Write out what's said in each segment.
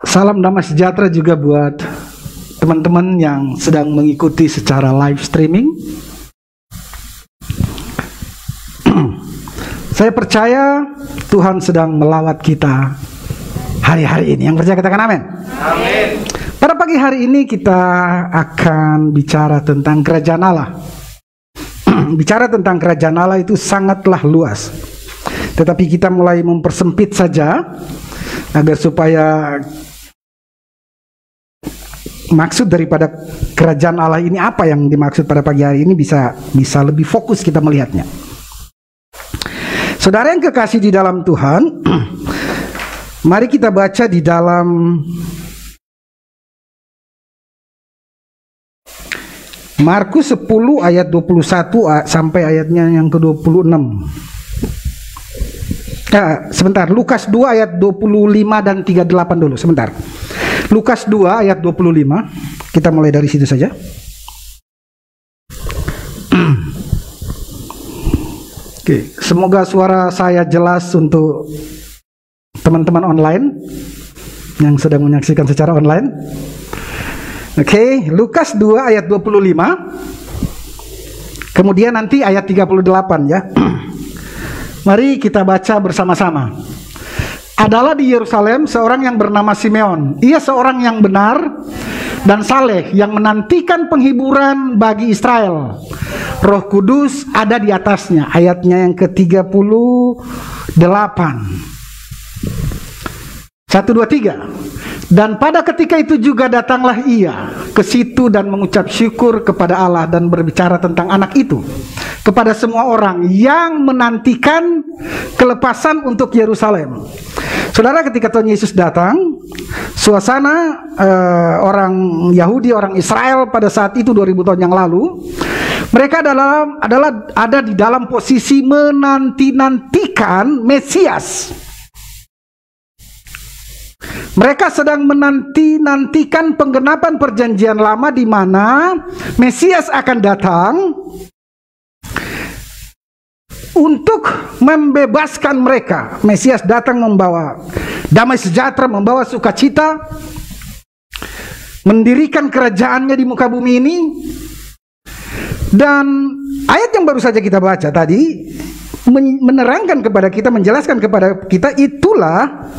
Salam damai sejahtera juga buat teman-teman yang sedang mengikuti secara live streaming. Saya percaya Tuhan sedang melawat kita hari-hari ini. Yang percaya katakan amin. Amin. Pada pagi hari ini kita akan bicara tentang kerajaan Allah. Bicara tentang kerajaan Allah itu sangatlah luas. Tetapi kita mulai mempersempit saja agar supaya maksud daripada kerajaan Allah ini apa yang dimaksud pada pagi hari ini bisa lebih fokus kita melihatnya. Saudara yang kekasih di dalam Tuhan, mari kita baca di dalam Markus 10 ayat 21 sampai ayatnya yang ke-26. Sebentar, Lukas 2 ayat 25 dan 38 dulu, sebentar. Lukas 2 ayat 25, kita mulai dari situ saja. Oke, semoga suara saya jelas untuk teman-teman online yang sedang menyaksikan secara online. Oke, Lukas 2 ayat 25. Kemudian nanti ayat 38 ya. Mari kita baca bersama-sama. Adalah di Yerusalem seorang yang bernama Simeon. Ia seorang yang benar dan saleh yang menantikan penghiburan bagi Israel. Roh Kudus ada di atasnya. Ayatnya yang ke-38. 1, 2, 3. Dan pada ketika itu juga datanglah ia ke situ dan mengucap syukur kepada Allah dan berbicara tentang anak itu kepada semua orang yang menantikan kelepasan untuk Yerusalem. Saudara, ketika Tuhan Yesus datang, suasana orang Yahudi, orang Israel pada saat itu 2000 tahun yang lalu, mereka ada di dalam posisi menanti-nantikan Mesias. Mereka sedang menanti-nantikan penggenapan perjanjian lama di mana Mesias akan datang untuk membebaskan mereka. Mesias datang membawa damai sejahtera, membawa sukacita, mendirikan kerajaannya di muka bumi ini. Dan ayat yang baru saja kita baca tadi menerangkan kepada kita, menjelaskan kepada kita, itulah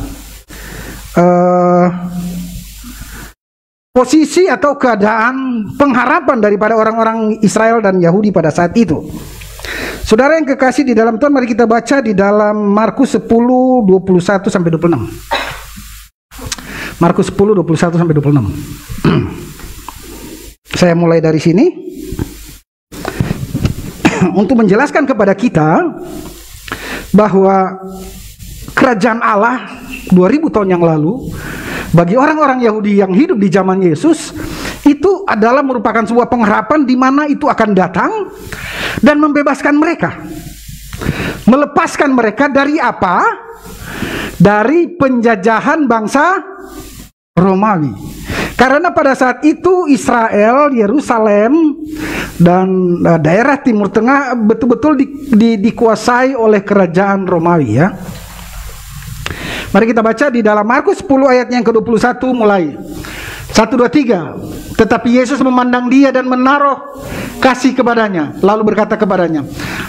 posisi atau keadaan pengharapan daripada orang-orang Israel dan Yahudi pada saat itu. Saudara yang kekasih di dalam Tuhan, mari kita baca di dalam Markus 10 21 sampai 26. Markus 10 21 sampai 26. Saya mulai dari sini untuk menjelaskan kepada kita bahwa kerajaan Allah 2000 tahun yang lalu bagi orang-orang Yahudi yang hidup di zaman Yesus itu adalah merupakan sebuah pengharapan di mana itu akan datang dan membebaskan mereka, melepaskan mereka dari apa? Dari penjajahan bangsa Romawi. Karena pada saat itu Israel, Yerusalem dan daerah Timur Tengah betul-betul dikuasai oleh kerajaan Romawi ya. Mari kita baca di dalam Markus 10 ayat yang ke-21 mulai. 1, 2, 3. Tetapi Yesus memandang dia dan menaruh kasih kepadanya, lalu berkata kepadanya,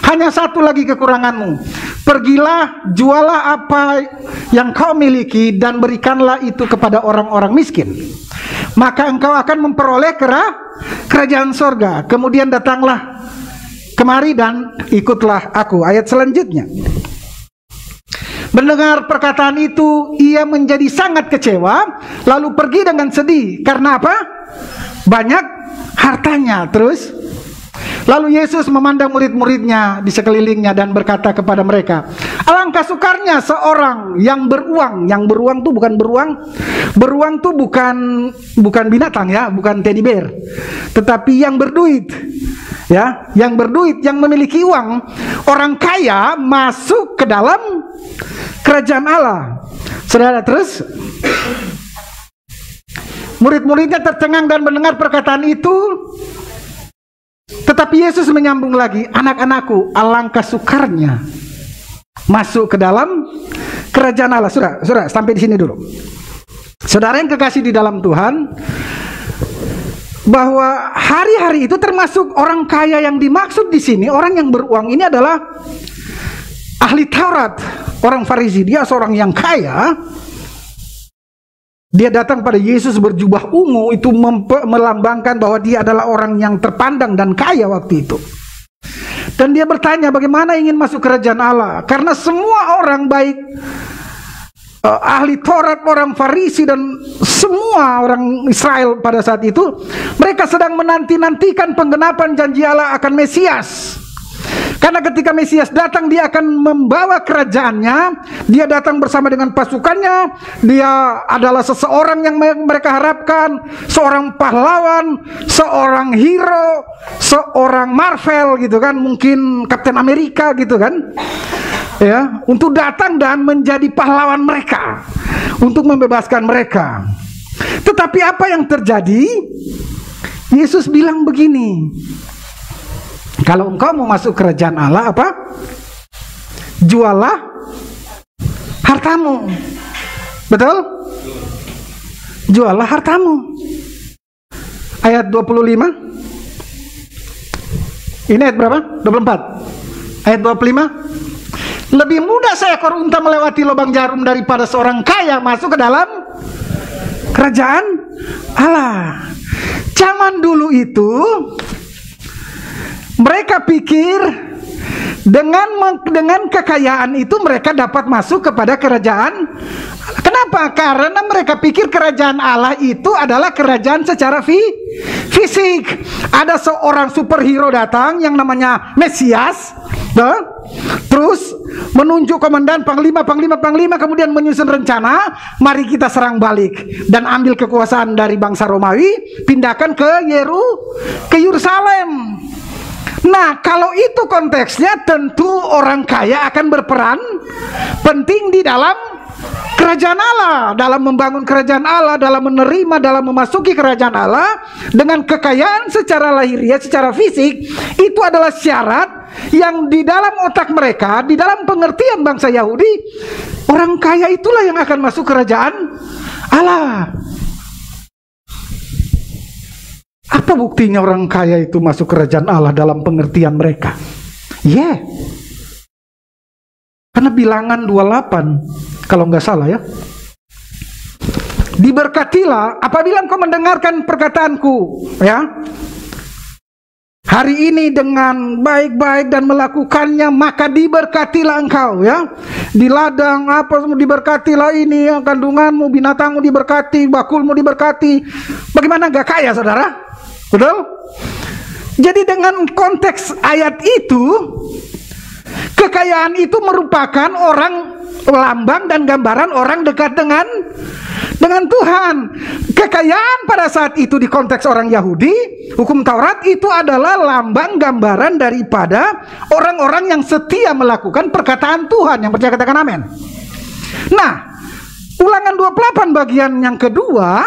hanya satu lagi kekuranganmu. Pergilah, jualah apa yang kau miliki dan berikanlah itu kepada orang-orang miskin. Maka engkau akan memperoleh kerajaan sorga. Kemudian datanglah kemari dan ikutlah aku. Ayat selanjutnya. Mendengar perkataan itu, ia menjadi sangat kecewa, lalu pergi dengan sedih. Karena apa? Banyak hartanya. Terus, lalu Yesus memandang murid-muridnya di sekelilingnya dan berkata kepada mereka, alangkah sukarnya seorang yang beruang. Yang beruang tuh bukan beruang. Beruang tuh bukan binatang ya, bukan teddy bear. Tetapi yang berduit. Ya, yang berduit, yang memiliki uang. Orang kaya masuk ke dalam kerajaan Allah. Saudara, terus murid-muridnya tercengang dan mendengar perkataan itu Tetapi Yesus menyambung lagi, anak-anakku, alangkah sukarnya masuk ke dalam kerajaan Allah. Saudara, sampai di sini dulu. Saudara yang kekasih di dalam Tuhan, bahwa hari-hari itu termasuk orang kaya yang dimaksud di sini, orang yang beruang ini adalah ahli Taurat, orang Farisi. Dia seorang yang kaya. Dia datang pada Yesus berjubah ungu, itu melambangkan bahwa dia adalah orang yang terpandang dan kaya waktu itu. Dan dia bertanya, bagaimana ingin masuk kerajaan Allah? Karena semua orang, baik ahli Taurat, orang Farisi, dan semua orang Israel pada saat itu, mereka sedang menanti-nantikan penggenapan janji Allah akan Mesias. Karena ketika Mesias datang, dia akan membawa kerajaannya. Dia datang bersama dengan pasukannya. Dia adalah seseorang yang mereka harapkan, seorang pahlawan, seorang hero, seorang Marvel gitu kan, mungkin Captain America gitu kan, ya, untuk datang dan menjadi pahlawan mereka, untuk membebaskan mereka. Tetapi apa yang terjadi? Yesus bilang begini, kalau engkau mau masuk kerajaan Allah, apa? Jualah hartamu. Betul? Jualah hartamu. Ayat 25. Ini ayat berapa? 24. Ayat 25. Lebih mudah seekor unta melewati lubang jarum daripada seorang kaya masuk ke dalam kerajaan Allah. Zaman dulu itu mereka pikir dengan kekayaan itu mereka dapat masuk kepada kerajaan. Kenapa? Karena mereka pikir kerajaan Allah itu adalah kerajaan secara fisik. Ada seorang superhero datang yang namanya Mesias, terus menunjuk komandan, panglima, kemudian menyusun rencana, mari kita serang balik dan ambil kekuasaan dari bangsa Romawi, pindahkan ke Yerusalem. Nah, kalau itu konteksnya, tentu orang kaya akan berperan penting di dalam kerajaan Allah, dalam membangun kerajaan Allah, dalam menerima, dalam memasuki kerajaan Allah. Dengan kekayaan secara lahiriah, secara fisik, itu adalah syarat yang di dalam otak mereka, di dalam pengertian bangsa Yahudi, orang kaya itulah yang akan masuk kerajaan Allah. Apa buktinya orang kaya itu masuk kerajaan Allah dalam pengertian mereka? Karena bilangan 28, kalau nggak salah ya. Diberkatilah apabila engkau mendengarkan perkataanku, ya. Hari ini dengan baik-baik dan melakukannya, maka diberkatilah engkau, ya. Di ladang apa semua diberkatilah ini, ya, kandunganmu, binatangmu diberkati, bakulmu diberkati. Bagaimana nggak kaya, saudara? Betul? Jadi dengan konteks ayat itu, kekayaan itu merupakan orang lambang dan gambaran orang dekat dengan Tuhan. Kekayaan pada saat itu di konteks orang Yahudi, hukum Taurat itu adalah lambang gambaran daripada orang-orang yang setia melakukan perkataan Tuhan. Yang percaya katakan amin. Nah, Ulangan 28 bagian yang kedua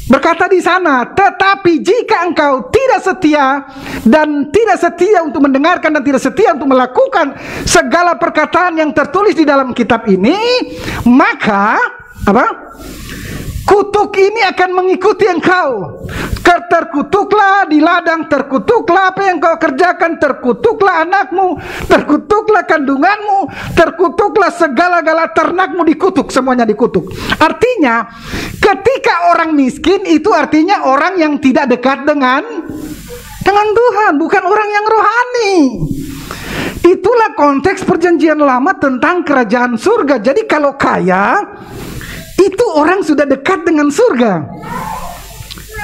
berkata di sana, tetapi jika engkau tidak setia dan tidak setia untuk mendengarkan dan tidak setia untuk melakukan segala perkataan yang tertulis di dalam kitab ini, maka apa? Kutuk ini akan mengikuti engkau. Terkutuklah di ladang, terkutuklah apa yang kau kerjakan, terkutuklah anakmu, terkutuklah kandunganmu, terkutuklah segala-gala ternakmu, dikutuk, semuanya dikutuk. Artinya, ketika orang miskin itu artinya orang yang tidak dekat dengan Tuhan, bukan orang yang rohani. Itulah konteks perjanjian lama tentang kerajaan surga. Jadi kalau kaya, itu orang sudah dekat dengan surga.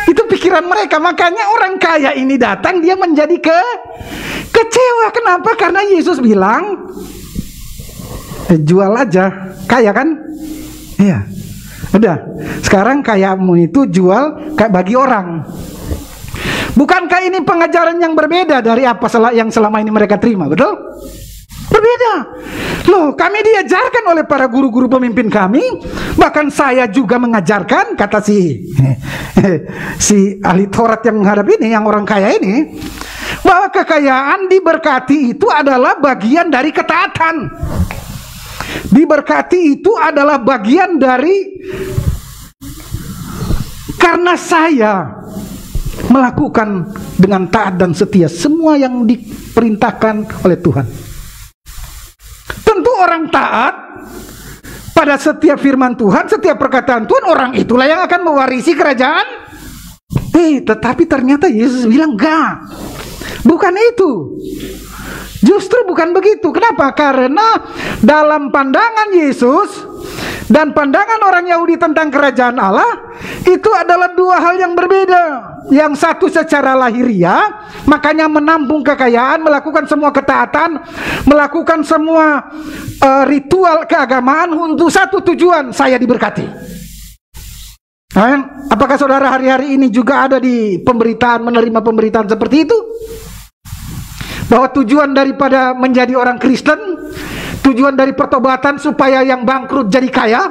Itu pikiran mereka. Makanya orang kaya ini datang, dia menjadi kecewa. Kenapa? Karena Yesus bilang, jual aja. Kaya kan? Iya. Udah. Sekarang kayamu itu jual kayak bagi orang. Bukankah ini pengajaran yang berbeda dari apa yang selama ini mereka terima? Betul? Berbeda. Loh, kami diajarkan oleh para guru-guru pemimpin kami, bahkan saya juga mengajarkan, kata si ahli Taurat yang menghadap ini, yang orang kaya ini, bahwa kekayaan diberkati itu adalah bagian dari ketaatan. Diberkati itu adalah bagian dari, karena saya melakukan dengan taat dan setia semua yang diperintahkan oleh Tuhan. Tentu orang taat pada setiap firman Tuhan, setiap perkataan Tuhan, orang itulah yang akan mewarisi kerajaan. Tetapi ternyata Yesus bilang enggak, bukan itu. Justru bukan begitu. Kenapa? Karena dalam pandangan Yesus dan pandangan orang Yahudi tentang kerajaan Allah itu adalah dua hal yang berbeda. Yang satu secara lahiriah, makanya menampung kekayaan, melakukan semua ketaatan, melakukan semua ritual keagamaan untuk satu tujuan, saya diberkati. Apakah saudara hari-hari ini juga ada di pemberitaan, menerima pemberitaan seperti itu? Bahwa tujuan daripada menjadi orang Kristen, tujuan dari pertobatan supaya yang bangkrut jadi kaya,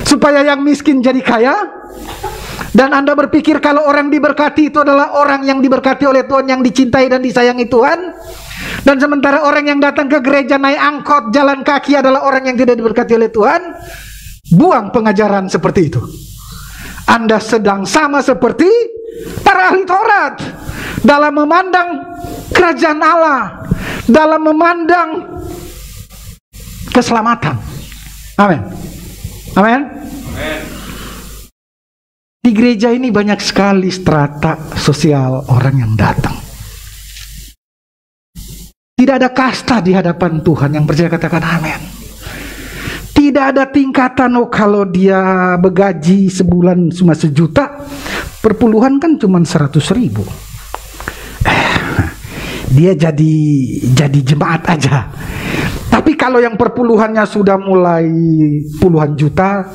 supaya yang miskin jadi kaya. Dan Anda berpikir kalau orang diberkati itu adalah orang yang diberkati oleh Tuhan, yang dicintai dan disayangi Tuhan. Dan sementara orang yang datang ke gereja naik angkot, jalan kaki adalah orang yang tidak diberkati oleh Tuhan. Buang pengajaran seperti itu. Anda sedang sama seperti para ahli Taurat dalam memandang kerajaan Allah, dalam memandang keselamatan. Amin. Amin. Di gereja ini banyak sekali strata sosial orang yang datang. Tidak ada kasta di hadapan Tuhan. Yang percaya katakan amin. Tidak ada tingkatan, kalau dia begaji sebulan cuma 1 juta, perpuluhan kan cuma 100.000. Dia jadi jemaat aja. Tapi kalau yang perpuluhannya sudah mulai puluhan juta,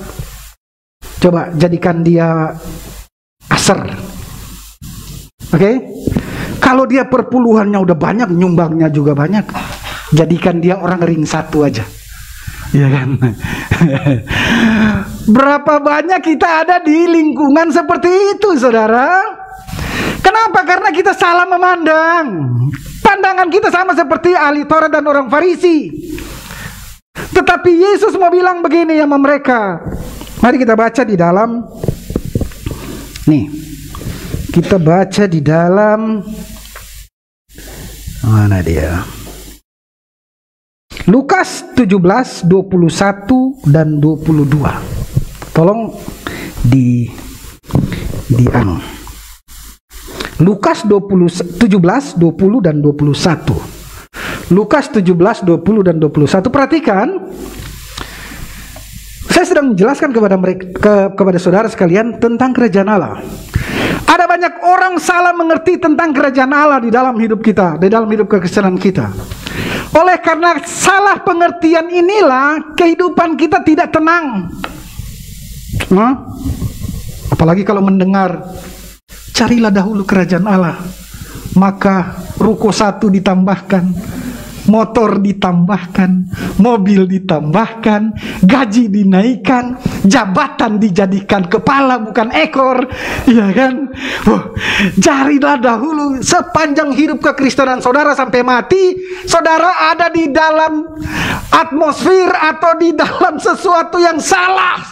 coba jadikan dia aser. Oke? Kalau dia perpuluhannya udah banyak, nyumbangnya juga banyak, jadikan dia orang ring 1 aja. Ya kan? Berapa banyak kita ada di lingkungan seperti itu, saudara? Kenapa? Karena kita salah memandang. Pandangan kita sama seperti ahli Taurat dan orang Farisi. Tetapi Yesus mau bilang begini sama mereka. Mari kita baca di dalam, nih, kita baca di dalam, mana dia? Lukas 17, 21 dan 22. Tolong di anu. Lukas 17, 20 dan 21. Lukas 17, 20 dan 21. Perhatikan. Saya sedang menjelaskan kepada saudara sekalian tentang kerajaan Allah. Ada banyak orang salah mengerti tentang kerajaan Allah di dalam hidup kita, di dalam hidup kekristenan kita. Oleh karena salah pengertian inilah kehidupan kita tidak tenang. Apalagi kalau mendengar, carilah dahulu kerajaan Allah, maka ruko 1 ditambahkan, motor ditambahkan, mobil ditambahkan, gaji dinaikkan, jabatan dijadikan kepala bukan ekor, ya kan? Carilah dahulu. Sepanjang hidup kekristenan saudara sampai mati, saudara ada di dalam atmosfer atau di dalam sesuatu yang salah,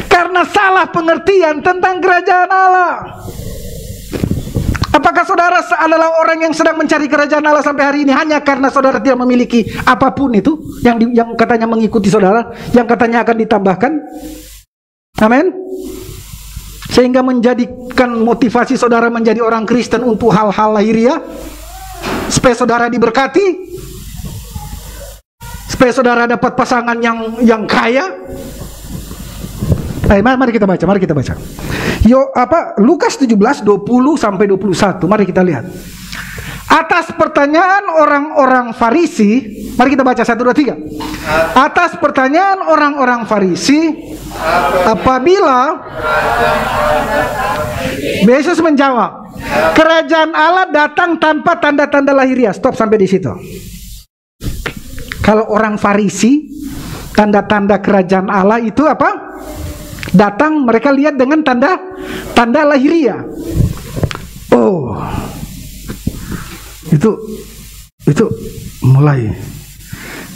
karena salah pengertian tentang kerajaan Allah. Apakah saudara adalah orang yang sedang mencari kerajaan Allah sampai hari ini hanya karena saudara tidak memiliki apapun itu yang katanya mengikuti saudara, yang katanya akan ditambahkan? Amin. Sehingga menjadikan motivasi saudara menjadi orang Kristen untuk hal-hal lahiriah, supaya saudara diberkati, supaya saudara dapat pasangan yang kaya. Mari kita baca. Lukas 17, 20 sampai 21. Mari kita lihat. Atas pertanyaan orang-orang Farisi, mari kita baca 1, 2, 3. Atas pertanyaan orang-orang Farisi, apabila Yesus menjawab, kerajaan Allah datang tanpa tanda-tanda lahiriah. Stop sampai di situ. Kalau orang Farisi, tanda-tanda kerajaan Allah itu apa? Datang, mereka lihat dengan tanda lahiriah. Oh, Itu mulai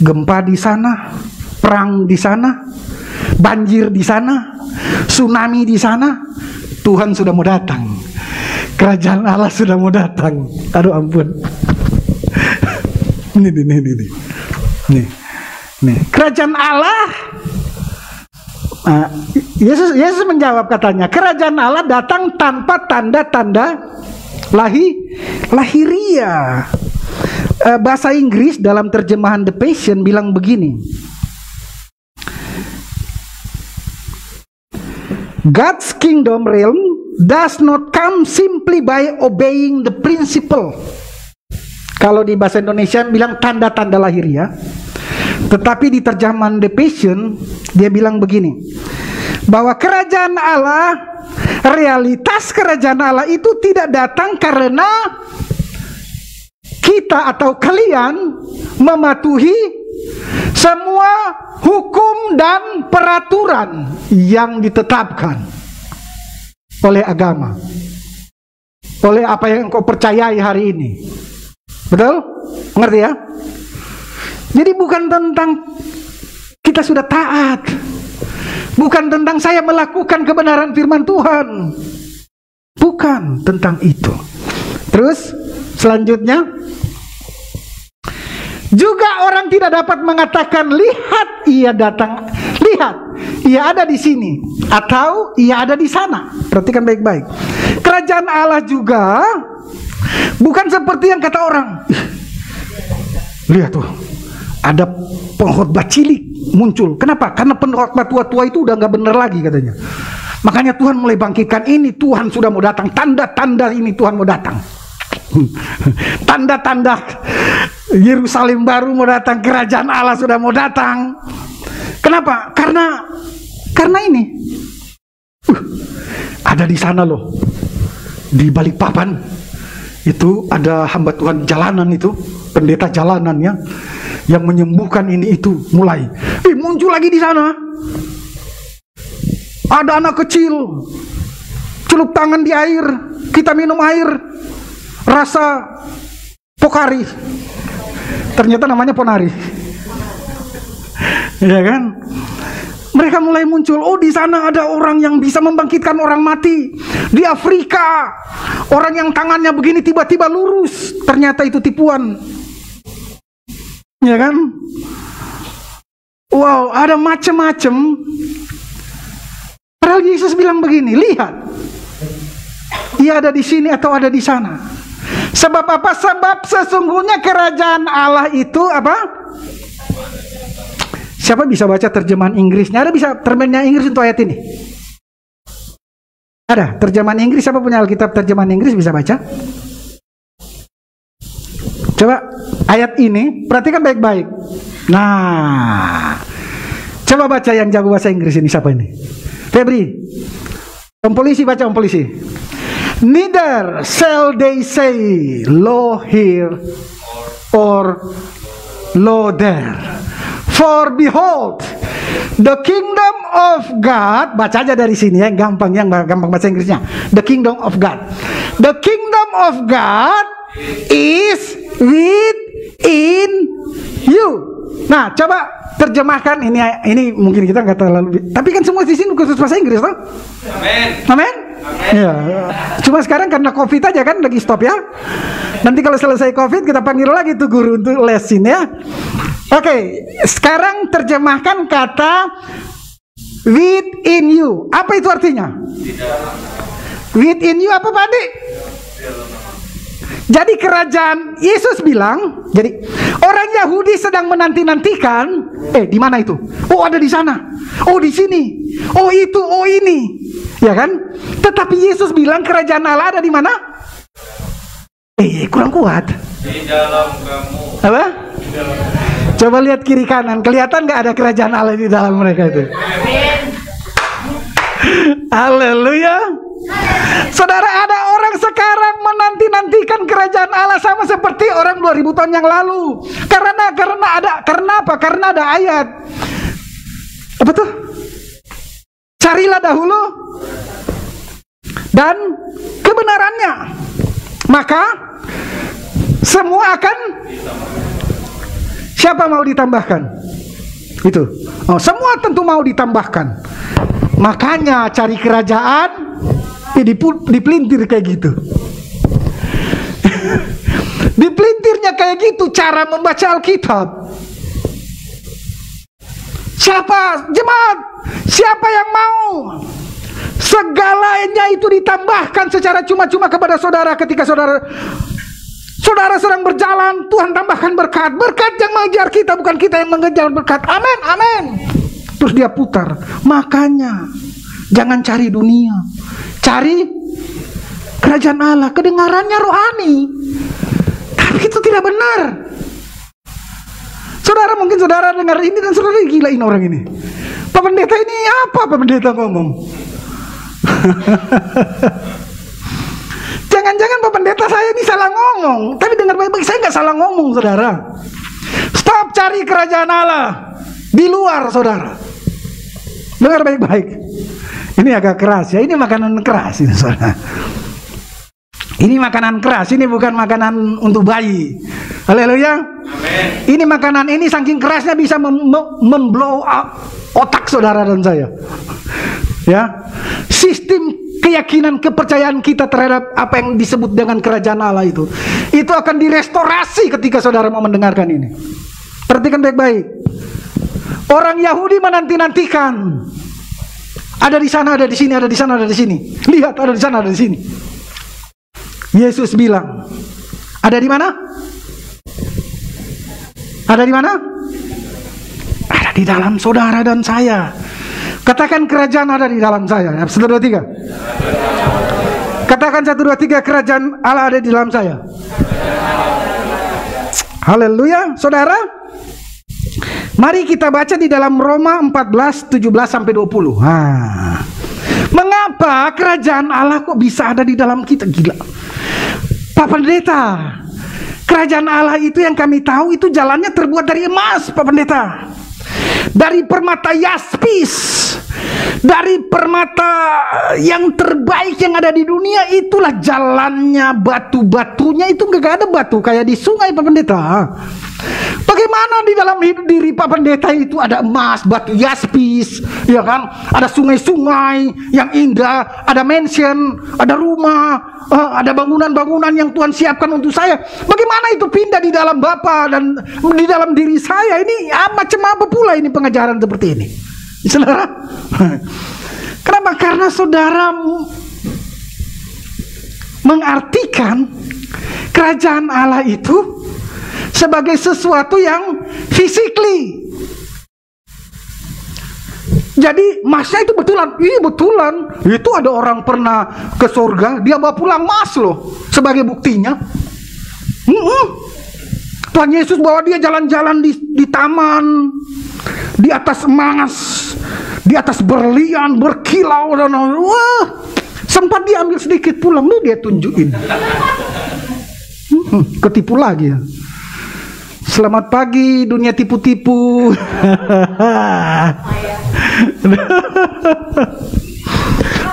gempa di sana, perang di sana, banjir di sana, tsunami di sana. Tuhan sudah mau datang, kerajaan Allah sudah mau datang. Aduh ampun. Nih, kerajaan Allah. Yesus menjawab, katanya, kerajaan Allah datang tanpa tanda-tanda lahiriah. Bahasa Inggris dalam terjemahan The Passion bilang begini, God's kingdom realm does not come simply by obeying the principle. Kalau di bahasa Indonesia bilang tanda-tanda lahiriah, tetapi di terjemahan The Passion dia bilang begini, bahwa kerajaan Allah, realitas kerajaan Allah itu tidak datang karena kita atau kalian mematuhi semua hukum dan peraturan yang ditetapkan oleh agama, oleh apa yang kau percayai hari ini. Betul? Ngerti ya? Jadi bukan tentang kita sudah taat, bukan tentang saya melakukan kebenaran firman Tuhan, bukan tentang itu. Terus selanjutnya, juga orang tidak dapat mengatakan, lihat ia datang, lihat ia ada di sini, atau ia ada di sana. Perhatikan baik-baik. Kerajaan Allah juga bukan seperti yang kata orang. Lihat tuh, ada pengkhotbah cilik muncul. Kenapa? Karena pengkhotbah tua-tua itu udah nggak bener lagi katanya. Makanya Tuhan mulai bangkitkan ini. Tuhan sudah mau datang. Tanda-tanda ini Tuhan mau datang. Tanda-tanda Yerusalem baru mau datang. Kerajaan Allah sudah mau datang. Kenapa? Karena ini ada di sana loh, di Balikpapan itu ada hamba Tuhan jalanan itu, pendeta jalanannya yang menyembuhkan ini itu mulai muncul lagi di sana. Ada anak kecil celup tangan di air, kita minum air rasa Pokari, ternyata namanya Ponari. Ya kan? Mereka mulai muncul. Oh, di sana ada orang yang bisa membangkitkan orang mati. Di Afrika, orang yang tangannya begini tiba-tiba lurus. Ternyata itu tipuan. Ya kan? Wow, ada macam-macam. Padahal Yesus bilang begini, lihat, ia ada di sini atau ada di sana. Sebab apa? Sebab sesungguhnya kerajaan Allah itu apa? Siapa bisa baca terjemahan Inggrisnya? Ada bisa terjemahan Inggris untuk ayat ini? Ada terjemahan Inggris? Siapa punya Alkitab terjemahan Inggris bisa baca? Coba ayat ini perhatikan baik-baik. Nah, coba baca yang jago bahasa Inggris ini. Siapa ini? Febri. Om polisi, baca om polisi. Neither shall they say lo here or lo there. For behold, the kingdom of God, baca aja dari sini ya, gampang bahasa Inggrisnya. The kingdom of God. The kingdom of God is within you. Nah, coba terjemahkan ini mungkin kita nggak terlalu, tapi kan semua di sini khusus bahasa Inggris, toh? Amin. Amin. Ya, cuma sekarang karena COVID aja kan lagi stop ya. Nanti kalau selesai COVID kita panggil lagi tuh guru untuk lesin ya. Oke, sekarang terjemahkan kata within you. Apa itu artinya? Within you apa Pak Adi? Jadi kerajaan, Yesus bilang, jadi orang Yahudi sedang menanti-nantikan, di mana itu? Oh, ada di sana. Oh, di sini. Oh, itu, oh ini. Ya kan? Tetapi Yesus bilang kerajaan Allah ada di mana? Kurang kuat. Di dalam kamu. Apa? Di dalam kamu. Coba lihat kiri kanan, kelihatan nggak ada kerajaan Allah di dalam mereka itu? Haleluya. Saudara, ada orang sekarang menanti-nantikan kerajaan Allah sama seperti orang 2000 tahun yang lalu. Karena apa? Karena ada ayat. Apa tuh? Carilah dahulu dan kebenarannya, maka semua akan. Siapa mau ditambahkan? Itu. Oh, semua tentu mau ditambahkan. Makanya cari kerajaan dipelintir kayak gitu. Dipelintirnya kayak gitu cara membaca Alkitab. Siapa jemaat? Siapa yang mau segalanya itu ditambahkan secara cuma-cuma kepada saudara ketika saudara sedang berjalan? Tuhan tambahkan berkat. Berkat yang mengejar kita, bukan kita yang mengejar berkat. Amin, amin. Terus dia putar. Makanya jangan cari dunia, cari kerajaan Allah. Kedengarannya rohani, tapi itu tidak benar. Saudara, mungkin saudara dengar ini dan saudara gilain orang ini. Pak Pendeta ini apa Pak Pendeta ngomong? Jangan-jangan Pak Pendeta saya ini salah ngomong. Tapi dengar baik-baik, saya nggak salah ngomong, saudara. Stop cari kerajaan Allah di luar, saudara. Dengar baik-baik. Ini agak keras ya. Ini makanan keras ini, saudara. Ini makanan keras. Ini bukan makanan untuk bayi. Haleluya. Ini makanan ini saking kerasnya bisa memblow up otak saudara dan saya. Ya, sistem keyakinan kepercayaan kita terhadap apa yang disebut dengan kerajaan Allah itu akan direstorasi ketika saudara mau mendengarkan ini. Perhatikan baik-baik. Orang Yahudi menanti-nantikan. Ada di sana, ada di sini, ada di sana, ada di sini. Lihat, ada di sana, ada di sini. Yesus bilang, ada di mana? Ada di mana? Ada di dalam saudara dan saya. Katakan kerajaan ada di dalam saya. 1, 2, 3. Katakan 1, 2, 3, kerajaan Allah ada di dalam saya. Haleluya, saudara. Mari kita baca di dalam Roma 14, 17 sampai 20. Mengapa kerajaan Allah kok bisa ada di dalam kita? Gila. Pak Pendeta, kerajaan Allah itu yang kami tahu itu jalannya terbuat dari emas, Pak Pendeta. Dari permata yaspis, dari permata yang terbaik yang ada di dunia. Itulah jalannya, batu-batunya itu gak ada batu kayak di sungai, Pak Pendeta. Bagaimana di dalam hidup diri Pak Pendeta itu ada emas, batu yaspis, ya kan? Ada sungai-sungai yang indah, ada mansion, ada rumah, ada bangunan-bangunan yang Tuhan siapkan untuk saya. Bagaimana itu pindah di dalam Bapa dan di dalam diri saya? Ini macam apa pula ini pengajaran seperti ini, saudara? Kenapa? Karena saudara mengartikan kerajaan Allah itu sebagai sesuatu yang physically. Jadi emasnya itu betulan. Iya betulan. Itu ada orang pernah ke surga, dia bawa pulang emas loh sebagai buktinya. Tuhan Yesus bawa dia jalan-jalan di taman, di atas emas, di atas berlian, berkilau dan wah, sempat dia ambil sedikit pulang, lu dia tunjukin. Ketipu lagi ya. Selamat pagi dunia tipu-tipu.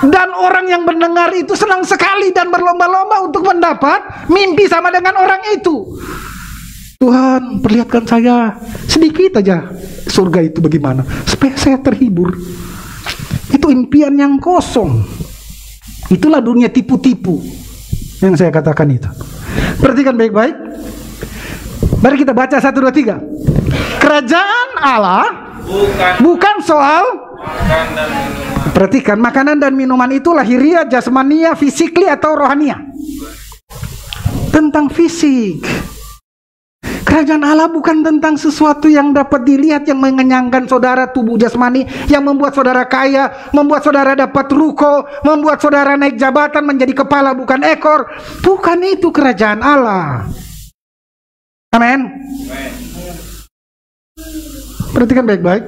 Dan orang yang mendengar itu senang sekali dan berlomba-lomba untuk mendapat mimpi sama dengan orang itu. Tuhan, perlihatkan saya sedikit aja surga itu bagaimana, supaya saya terhibur. Itu impian yang kosong. Itulah dunia tipu-tipu yang saya katakan itu. Perhatikan baik-baik. Mari kita baca 1, 2, 3. Kerajaan Allah bukan soal makan dan minuman. Perhatikan, makanan dan minuman itu lahiriah, jasmania, fisikli atau rohania. Tentang fisik. Kerajaan Allah bukan tentang sesuatu yang dapat dilihat, yang mengenyangkan saudara, tubuh jasmani, yang membuat saudara kaya, membuat saudara dapat ruko, membuat saudara naik jabatan menjadi kepala bukan ekor. Bukan itu kerajaan Allah. Amin. Perhatikan baik-baik.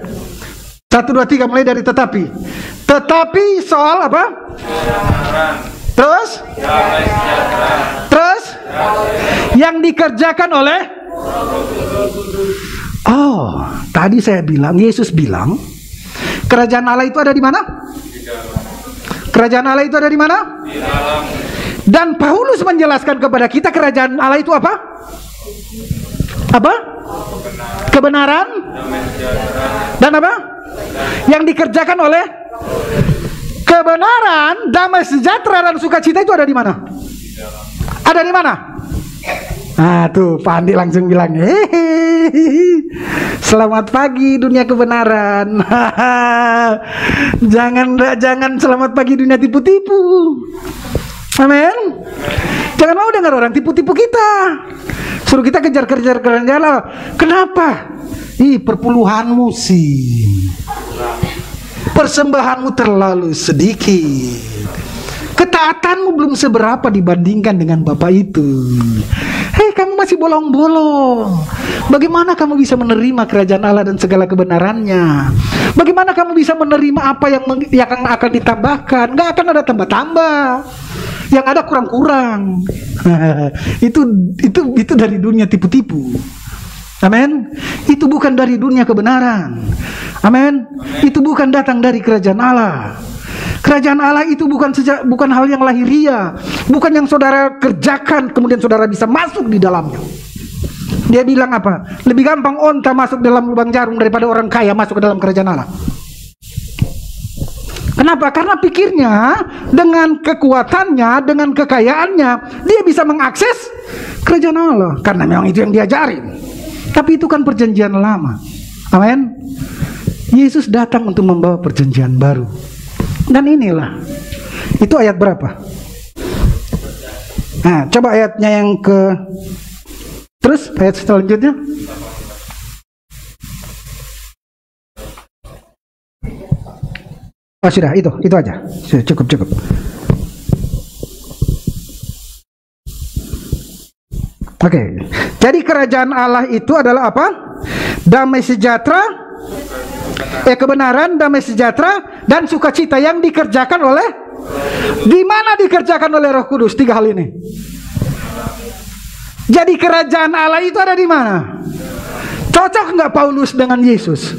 1, 2, 3 mulai dari tetapi. Tetapi soal apa? Terus? Terus? Yang dikerjakan oleh? Oh, tadi saya bilang, Yesus bilang, kerajaan Allah itu ada di mana? Kerajaan Allah itu ada di mana? Dan Paulus menjelaskan kepada kita kerajaan Allah itu apa? Apa? Kebenaran dan apa? Yang dikerjakan oleh kebenaran, damai sejahtera dan sukacita itu ada di mana? Ada di mana? Ah tuh Pak Andi langsung bilang, selamat pagi dunia kebenaran. Jangan selamat pagi dunia tipu-tipu. Amin. Jangan mau dengar orang tipu-tipu kita. Suruh kita kejar-kejar kerajaan Allah. Kenapa? Perpuluhanmu sih, persembahanmu terlalu sedikit, ketaatanmu belum seberapa dibandingkan dengan Bapak itu. Hei, kamu masih bolong-bolong. Bagaimana kamu bisa menerima kerajaan Allah dan segala kebenarannya? Bagaimana kamu bisa menerima apa yang akan ditambahkan? Nggak akan ada tambah-tambah. Yang ada kurang-kurang. Itu dari dunia tipu-tipu. Amin. Itu bukan dari dunia kebenaran. Amin. Itu bukan datang dari kerajaan Allah. Kerajaan Allah itu bukan hal yang lahiriah, bukan yang saudara kerjakan kemudian saudara bisa masuk di dalamnya. Dia bilang apa? Lebih gampang onta masuk dalam lubang jarum daripada orang kaya masuk ke dalam kerajaan Allah. Kenapa? Karena pikirnya dengan kekuatannya, dengan kekayaannya, dia bisa mengakses kerajaan Allah. Karena memang itu yang diajarin. Tapi itu kan perjanjian lama. Amin. Yesus datang untuk membawa perjanjian baru. Dan inilah. Itu ayat berapa? Nah, coba ayatnya yang ke... Terus ayat selanjutnya. Oh sudah, itu aja. Sudah, cukup. Oke. Jadi kerajaan Allah itu adalah apa? Damai sejahtera, kebenaran, damai sejahtera dan sukacita yang dikerjakan oleh, di mana dikerjakan oleh Roh Kudus? 3 hal ini. Jadi kerajaan Allah itu ada di mana? Cocok nggak Paulus dengan Yesus?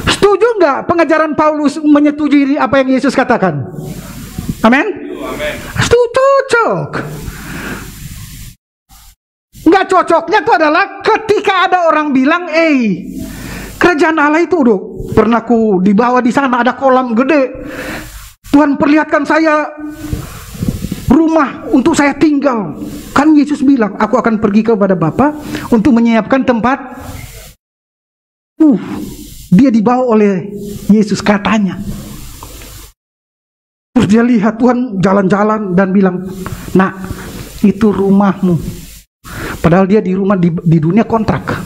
Setuju nggak pengajaran Paulus menyetujui apa yang Yesus katakan? Amin? Setuju, cocok. Nggak cocoknya itu adalah ketika ada orang bilang, kerajaan Allah itu pernah ku dibawa di sana, ada kolam gede. Tuhan perlihatkan saya rumah untuk saya tinggal. Kan Yesus bilang, aku akan pergi kepada Bapa untuk menyiapkan tempat. Dia dibawa oleh Yesus katanya. Terus dia lihat Tuhan jalan-jalan dan bilang, nak, itu rumahmu. Padahal dia di rumah di dunia kontrak.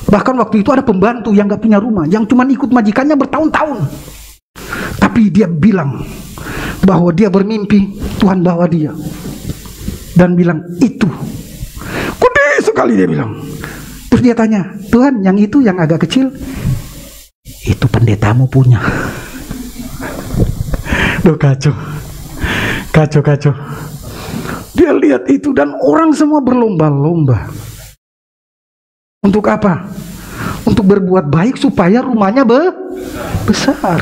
Bahkan waktu itu ada pembantu yang gak punya rumah, yang cuma ikut majikannya bertahun-tahun. Tapi dia bilang bahwa dia bermimpi Tuhan bawa dia dan bilang itu gede sekali, dia bilang. Terus dia tanya, Tuhan, yang itu yang agak kecil itu pendetamu punya. Duh, kacau. Dia lihat itu dan orang semua berlomba-lomba. Untuk apa? Untuk berbuat baik supaya rumahnya besar.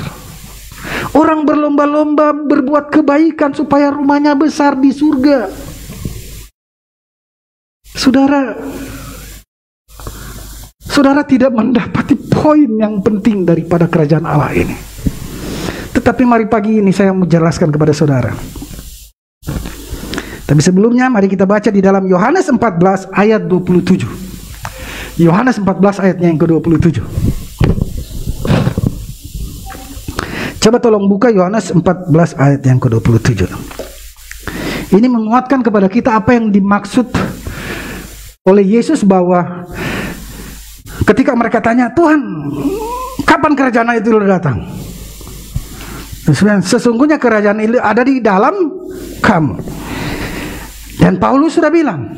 Orang berlomba-lomba berbuat kebaikan supaya rumahnya besar di surga. Saudara tidak mendapati poin yang penting daripada kerajaan Allah ini. Tetapi mari pagi ini saya menjelaskan kepada saudara. Tapi sebelumnya mari kita baca di dalam Yohanes 14 ayat 27. Yohanes 14 ayatnya yang ke-27. Coba tolong buka Yohanes 14 ayat yang ke-27. Ini menguatkan kepada kita apa yang dimaksud oleh Yesus, bahwa ketika mereka tanya, Tuhan, kapan kerajaan itu datang? Sesungguhnya kerajaan itu ada di dalam kamu. Dan Paulus sudah bilang,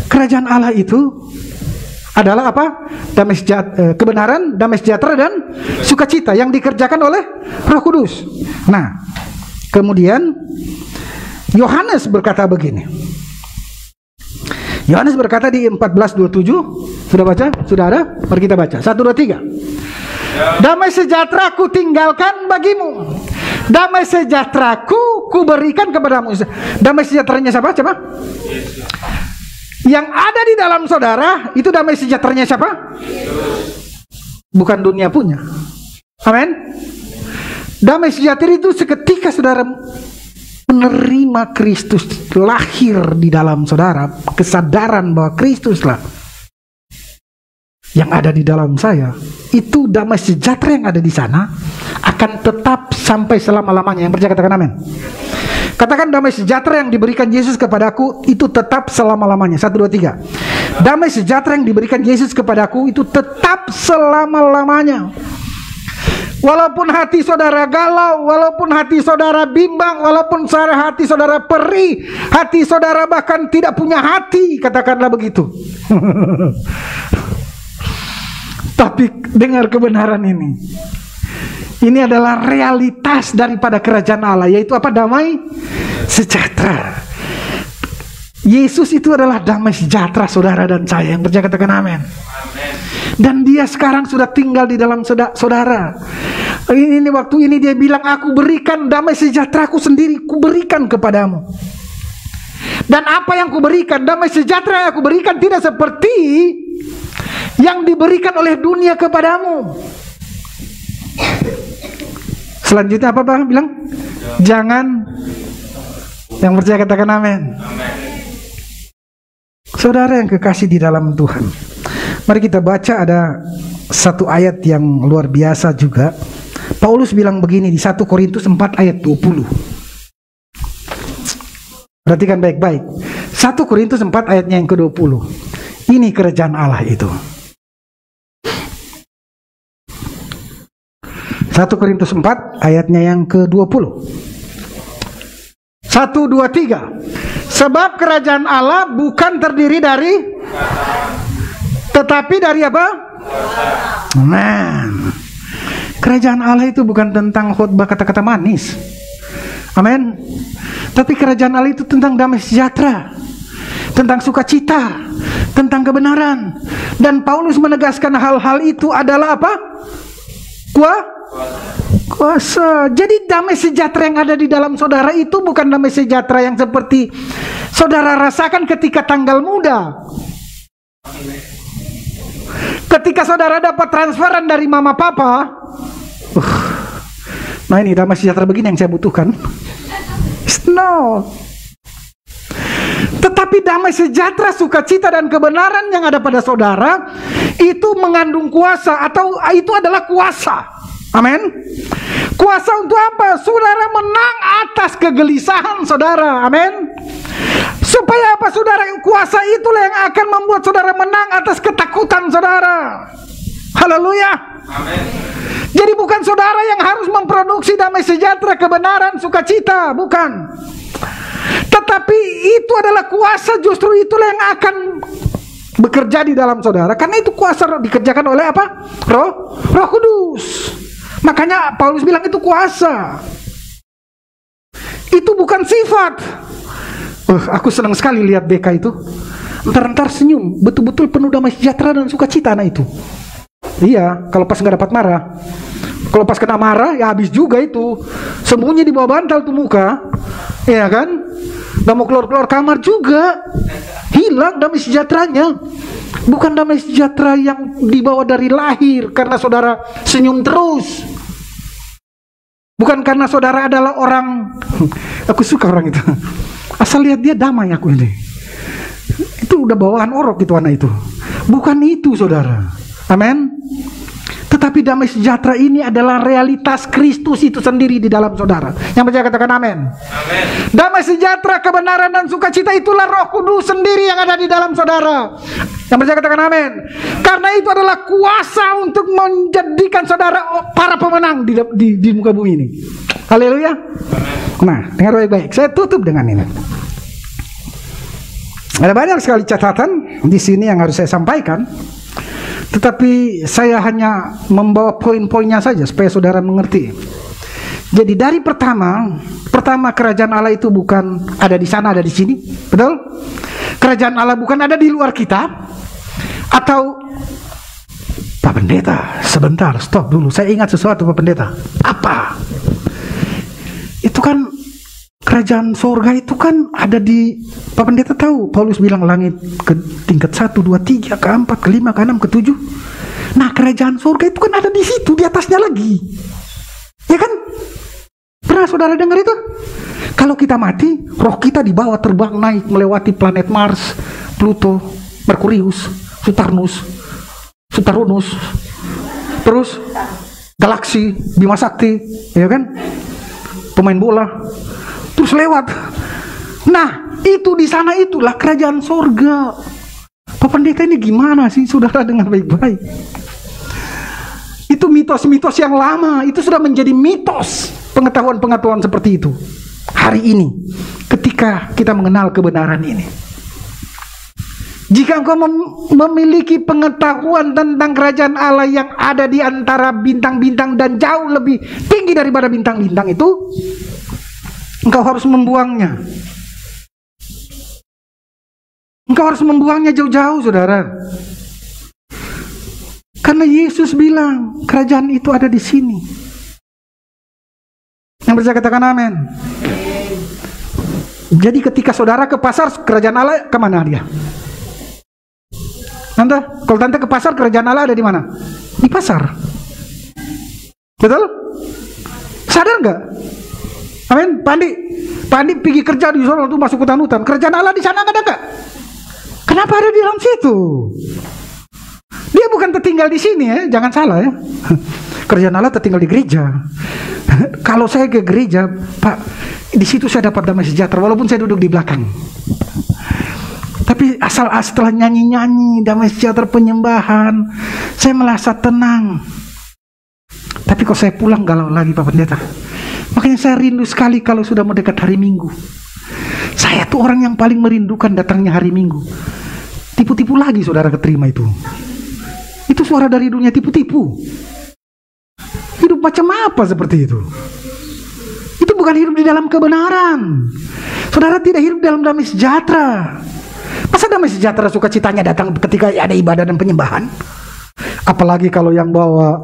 kerajaan Allah itu adalah apa? Damai sejahtera, kebenaran, damai sejahtera dan sukacita yang dikerjakan oleh Roh Kudus. Nah, kemudian Yohanes berkata begini. Yohanes berkata di 14:27. Sudah baca? Sudah ada? Mari kita baca. 1, 2, 3. Damai sejahtera ku tinggalkan bagimu, Damai sejahteraku kuberikan kepadamu. Damai sejahteranya siapa? Coba. Yang ada di dalam saudara itu damai sejahteranya siapa? Bukan dunia punya. Amin. Damai sejahtera itu seketika saudara menerima Kristus, lahir di dalam saudara, kesadaran bahwa Kristuslah yang ada di dalam saya, itu damai sejahtera yang ada di sana akan tetap sampai selama-lamanya. Yang percaya katakan amin. Katakan damai sejahtera yang diberikan Yesus kepadaku itu tetap selama-lamanya. 1, 2, 3. Damai sejahtera yang diberikan Yesus kepadaku itu tetap selama-lamanya. Walaupun hati saudara galau, walaupun hati saudara bimbang, walaupun hati saudara perih, hati saudara bahkan tidak punya hati, katakanlah begitu. Tapi dengar kebenaran ini. Ini adalah realitas daripada kerajaan Allah, yaitu apa? Damai sejahtera. Yesus itu adalah damai sejahtera saudara dan saya. Yang percaya katakan amin. Dan dia sekarang sudah tinggal di dalam saudara. Ini waktu ini dia bilang, aku berikan damai sejahteraku sendiri, ku berikan kepadamu. Dan apa yang ku berikan, damai sejahtera yang aku berikan tidak seperti yang diberikan oleh dunia kepadamu. Selanjutnya apa Bang bilang? Jangan. Yang percaya katakan amin. Saudara yang kekasih di dalam Tuhan, mari kita baca, ada satu ayat yang luar biasa juga. Paulus bilang begini di 1 Korintus 4 ayat 20. Perhatikan baik-baik. 1 Korintus 4 ayatnya yang ke-20. Ini kerajaan Allah itu. 1 Korintus 4 ayatnya yang ke-20. 1, 2, 3. Sebab kerajaan Allah bukan terdiri dari, tetapi dari apa? Amin. Kerajaan Allah itu bukan tentang khotbah kata-kata manis. Amin. Tapi kerajaan Allah itu tentang damai sejahtera, tentang sukacita, tentang kebenaran. Dan Paulus menegaskan hal-hal itu adalah apa? Kuasa. Jadi damai sejahtera yang ada di dalam saudara itu bukan damai sejahtera yang seperti saudara rasakan ketika tanggal muda. Ketika saudara dapat transferan dari mama papa. Nah ini damai sejahtera begini yang saya butuhkan. No. Tetapi damai sejahtera, sukacita dan kebenaran yang ada pada saudara itu mengandung kuasa, atau itu adalah kuasa. Amin. Kuasa untuk apa? Saudara menang atas kegelisahan saudara. Amin. Supaya apa saudara? Kuasa itulah yang akan membuat saudara menang atas ketakutan saudara. Haleluya. Amin. Jadi bukan saudara yang harus memproduksi damai sejahtera, kebenaran, sukacita, bukan. Tetapi itu adalah kuasa, justru itulah yang akan bekerja di dalam saudara. Karena itu kuasa dikerjakan oleh apa? Roh Kudus. Makanya Paulus bilang itu kuasa. Itu bukan sifat. Aku senang sekali lihat BK itu. Ntar senyum, betul-betul penuh damai sejahtera dan sukacita anak itu. Iya, kalau pas nggak dapat marah. Kalau pas kena marah, ya habis juga itu. Sembunyi di bawah bantal tuh muka. Iya kan? Gak mau keluar-keluar kamar juga. Hilang damai sejahteranya. Bukan damai sejahtera yang dibawa dari lahir karena saudara senyum terus. Bukan karena saudara adalah orang. Aku suka orang itu. Asal lihat dia damai aku ini. Itu udah bawaan orok itu anak itu. Bukan itu saudara. Amin. Tetapi damai sejahtera ini adalah realitas Kristus itu sendiri di dalam saudara. Yang percaya katakan amin. Amin. Damai sejahtera, kebenaran dan sukacita itulah Roh Kudus sendiri yang ada di dalam saudara. Yang percaya katakan amin. Karena itu adalah kuasa untuk menjadikan saudara para pemenang di muka bumi ini. Haleluya. Nah, dengar baik-baik. Saya tutup dengan ini. Ada banyak sekali catatan di sini yang harus saya sampaikan. Tetapi saya hanya membawa poin-poinnya saja supaya saudara mengerti. Jadi dari pertama kerajaan Allah itu bukan ada di sana, ada di sini. Betul? Kerajaan Allah bukan ada di luar kita. Atau Pak Pendeta, sebentar, stop dulu. Saya ingat sesuatu Pak Pendeta. Apa? Itu kan kerajaan sorga itu kan ada di, Pak Pendeta tahu, Paulus bilang langit ke tingkat 1, 2, 3, ke 4, ke 5, ke 6, ke 7. Nah kerajaan sorga itu kan ada di situ, di atasnya lagi. Ya kan? Pernah saudara dengar itu? Kalau kita mati, roh kita dibawa terbang naik melewati planet Mars, Pluto, Merkurius, Saturnus, terus galaksi, Bima Sakti, ya kan? Pemain bola, terus lewat. Nah, itu di sana itulah kerajaan sorga. Pak Pendeta ini gimana sih, saudara dengar baik-baik? Itu mitos-mitos yang lama, itu sudah menjadi mitos. Pengetahuan-pengetahuan seperti itu hari ini, ketika kita mengenal kebenaran ini. Jika engkau memiliki pengetahuan tentang kerajaan Allah yang ada di antara bintang-bintang dan jauh lebih tinggi daripada bintang-bintang itu, engkau harus membuangnya. Engkau harus membuangnya jauh-jauh, saudara. Karena Yesus bilang kerajaan itu ada di sini. Yang percaya katakan amin. Jadi ketika saudara ke pasar, kerajaan Allah kemana dia? Tante, kalau tante ke pasar, kerajaan Allah ada di mana? Di pasar. Betul? Sadar nggak? Amin. Pandi pergi kerja di sana, tuh masuk hutan-hutan. Kerajaan Allah di sana nggak ada nggak? Kenapa ada di dalam situ? Dia bukan tertinggal di sini ya, jangan salah ya. Kerajaan Allah tertinggal di gereja. Kalau saya ke gereja, Pak, di situ saya dapat damai sejahtera walaupun saya duduk di belakang. Tapi setelah nyanyi-nyanyi damai sejahtera penyembahan, saya merasa tenang. Tapi kok saya pulang galau lagi, Pak Pendeta. Makanya saya rindu sekali kalau sudah mendekat hari Minggu. Saya tuh orang yang paling merindukan datangnya hari Minggu. Tipu-tipu lagi saudara keterima itu. Itu suara dari dunia tipu-tipu. Hidup macam apa seperti itu? Itu bukan hidup di dalam kebenaran. Saudara tidak hidup dalam damai sejahtera. Masa damai sejahtera sukacitanya datang ketika ada ibadah dan penyembahan? Apalagi kalau yang bawa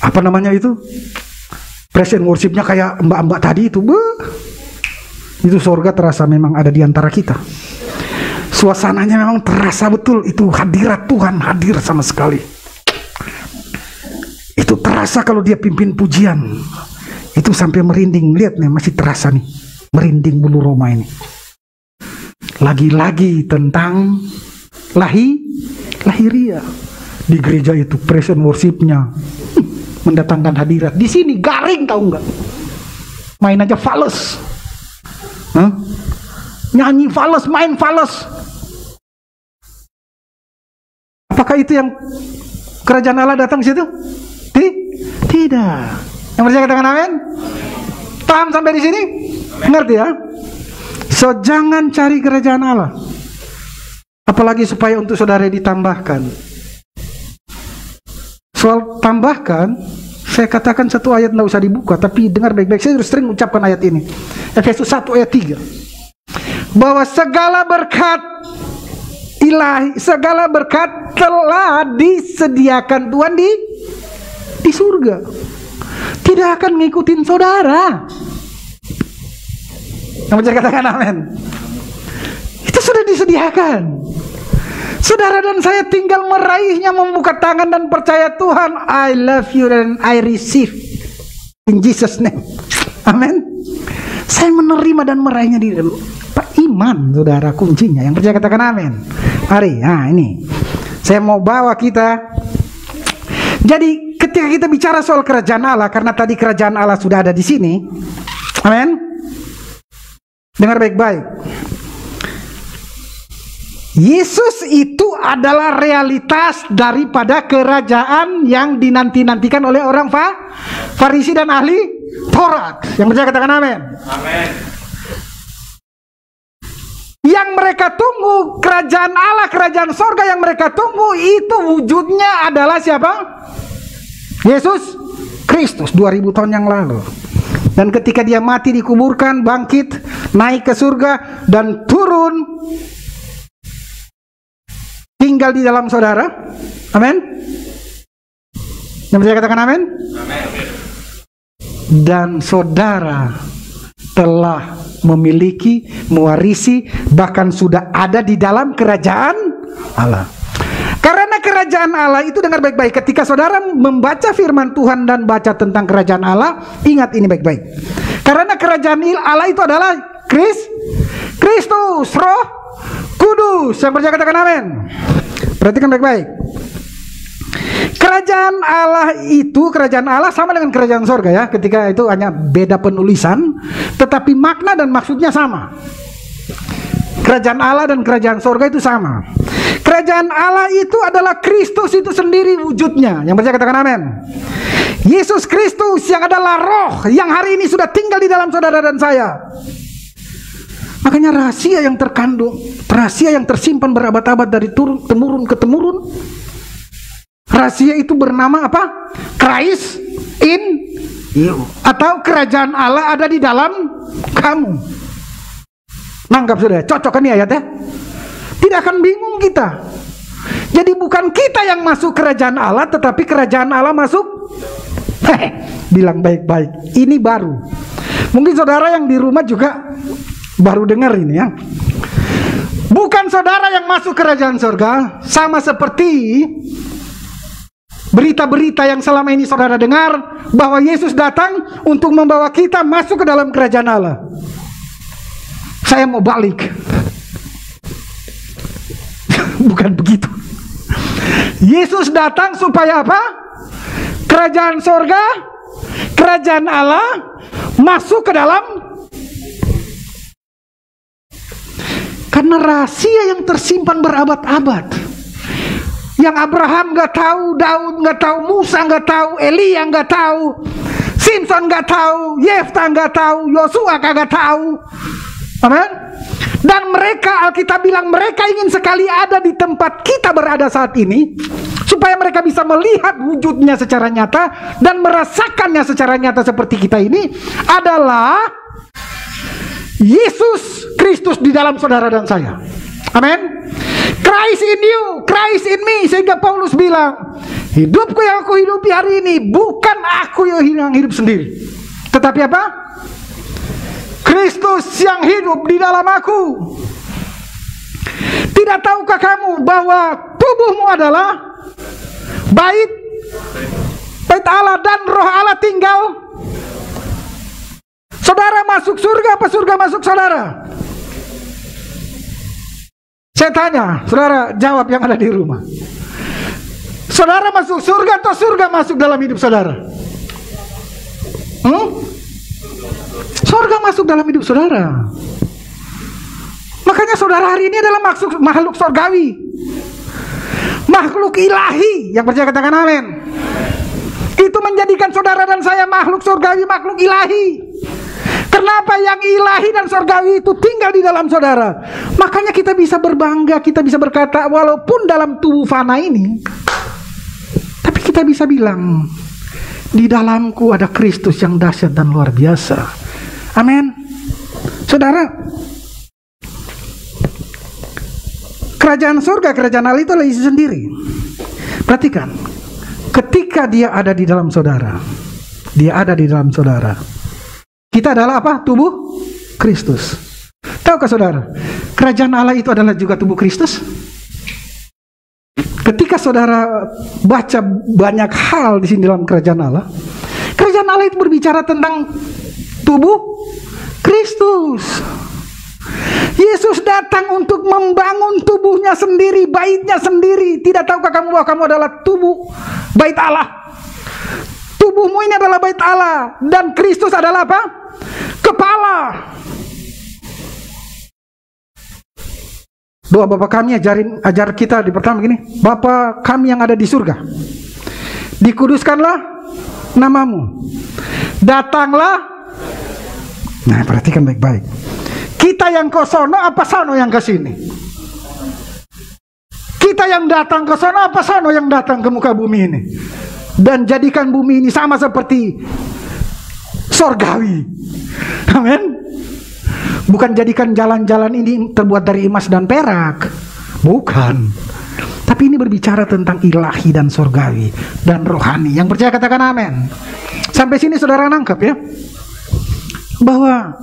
apa namanya itu, praise and worship-nya kayak mbak-mbak tadi itu, itu surga terasa memang ada di antara kita. Suasananya memang terasa betul, itu hadirat Tuhan hadir sama sekali. Itu terasa kalau dia pimpin pujian, itu sampai merinding. Lihat nih, masih terasa nih, merinding bulu roma ini. Lagi-lagi tentang lahiria di gereja itu, praise and worship-nya mendatangkan hadirat. Di sini garing, tahu nggak? Main aja fales, nyanyi fales, main fales. Apakah itu yang kerajaan Allah datang ke situ? Tidak. Yang percaya katakan amin. Paham sampai di sini? Ngerti ya? So jangan cari kerajaan Allah. Apalagi supaya untuk saudara ditambahkan. Soal tambahkan, saya katakan satu ayat tidak usah dibuka, tapi dengar baik-baik. Saya sering ucapkan ayat ini. Efesus 1 ayat 3. Bahwa segala berkat ilahi, segala berkat telah disediakan Tuhan di surga. Tidak akan ngikutin saudara. Yang percaya katakan amin. Itu sudah disediakan. Saudara dan saya tinggal meraihnya, membuka tangan dan percaya Tuhan, I love you and I receive in Jesus name. Amin. Saya menerima dan meraihnya di Pak iman, saudara, kuncinya. Yang percaya katakan amin. Mari, nah ini saya mau bawa kita. Jadi ketika kita bicara soal kerajaan Allah, karena tadi kerajaan Allah sudah ada di sini, amin. Dengar baik-baik. Yesus itu adalah realitas daripada kerajaan yang dinanti-nantikan oleh orang Farisi dan ahli Taurat. Yang percaya katakan amin. Amin. Yang mereka tunggu, kerajaan Allah, kerajaan sorga yang mereka tunggu, itu wujudnya adalah siapa? Yesus Kristus 2000 tahun yang lalu. Dan ketika dia mati, dikuburkan, bangkit, naik ke surga, dan turun, tinggal di dalam saudara. Amin. Yang percaya katakan amin. Amin. dan saudara telah memiliki, mewarisi, bahkan sudah ada di dalam kerajaan Allah. Karena kerajaan Allah itu, dengar baik-baik, ketika saudara membaca firman Tuhan dan baca tentang kerajaan Allah, ingat ini baik-baik. Karena kerajaan Allah itu adalah Kristus, Roh Kudus. Yang percaya katakan amin. Perhatikan baik-baik. Kerajaan Allah sama dengan kerajaan sorga ya. Ketika itu hanya beda penulisan, tetapi makna dan maksudnya sama. Kerajaan Allah dan kerajaan sorga itu sama. Kerajaan Allah itu adalah Kristus itu sendiri wujudnya. Yang percaya katakan amin. Yesus Kristus yang adalah roh yang hari ini sudah tinggal di dalam saudara dan saya. Makanya rahasia yang terkandung, rahasia yang tersimpan berabad-abad dari temurun ke temurun. Rahasia itu bernama apa? Christ in you, atau kerajaan Allah ada di dalam kamu. Nangkap sudah, cocok kan ini ayatnya? Tidak akan bingung kita. Jadi bukan kita yang masuk kerajaan Allah, tetapi kerajaan Allah masuk. Bilang baik-baik, ini baru. Mungkin saudara yang di rumah juga baru dengar ini ya. Bukan saudara yang masuk kerajaan surga, sama seperti berita-berita yang selama ini saudara dengar bahwa Yesus datang untuk membawa kita masuk ke dalam kerajaan Allah. Saya mau balik. Bukan begitu. Yesus datang supaya apa? Kerajaan surga, kerajaan Allah masuk ke dalam. Karena rahasia yang tersimpan berabad-abad, yang Abraham nggak tahu, Daud nggak tahu, Musa nggak tahu, Elia nggak tahu, Simpson nggak tahu, Yefta nggak tahu, Yosua kagak tahu. Amen. Dan mereka, Alkitab bilang mereka ingin sekali ada di tempat kita berada saat ini, supaya mereka bisa melihat wujudnya secara nyata dan merasakannya secara nyata seperti kita ini adalah Yesus Kristus di dalam saudara dan saya. Amin. Christ in you, Christ in me. Sehingga Paulus bilang, hidupku yang aku hidupi hari ini bukan aku yang hidup sendiri, tetapi apa? Kristus yang hidup di dalam aku. Tidak tahukah kamu bahwa tubuhmu adalah bait Allah dan roh Allah tinggal? Saudara masuk surga apa surga masuk saudara? Saya tanya, saudara jawab yang ada di rumah. Saudara masuk surga atau surga masuk dalam hidup saudara? Surga masuk dalam hidup saudara. Makanya saudara hari ini adalah makhluk surgawi, makhluk ilahi. Yang percaya katakan amin. Itu menjadikan saudara dan saya makhluk surgawi, makhluk ilahi. Kenapa yang ilahi dan surgawi itu tinggal di dalam saudara? Makanya kita bisa berbangga, kita bisa berkata walaupun dalam tubuh fana ini, tapi kita bisa bilang di dalamku ada Kristus yang dahsyat dan luar biasa. Amin. Saudara, kerajaan surga, kerajaan Allah itu adalah Yesus sendiri. Perhatikan, ketika dia ada di dalam saudara, dia ada di dalam saudara. Kita adalah apa? Tubuh Kristus. Tahukah saudara, kerajaan Allah itu adalah juga tubuh Kristus? Ketika saudara baca banyak hal di sini dalam kerajaan Allah itu berbicara tentang tubuh Kristus. Yesus datang untuk membangun tubuhnya sendiri, baitnya sendiri. Tidak tahukah kamu bahwa kamu adalah tubuh bait Allah? Tubuhmu ini adalah bait Allah, dan Kristus adalah apa? Kepala. Doa Bapa kami ajar kita di pertama gini, Bapa kami yang ada di surga, dikuduskanlah namamu, datanglah. Nah, perhatikan baik-baik. Kita yang ke sono apa sono yang ke sini? Kita yang datang ke sono apa sono yang datang ke muka bumi ini? Dan jadikan bumi ini sama seperti sorgawi. Amin. Bukan jadikan jalan-jalan ini terbuat dari emas dan perak. Bukan. Tapi ini berbicara tentang ilahi dan sorgawi dan rohani. Yang percaya katakan amin. Sampai sini saudara nangkap ya, bahwa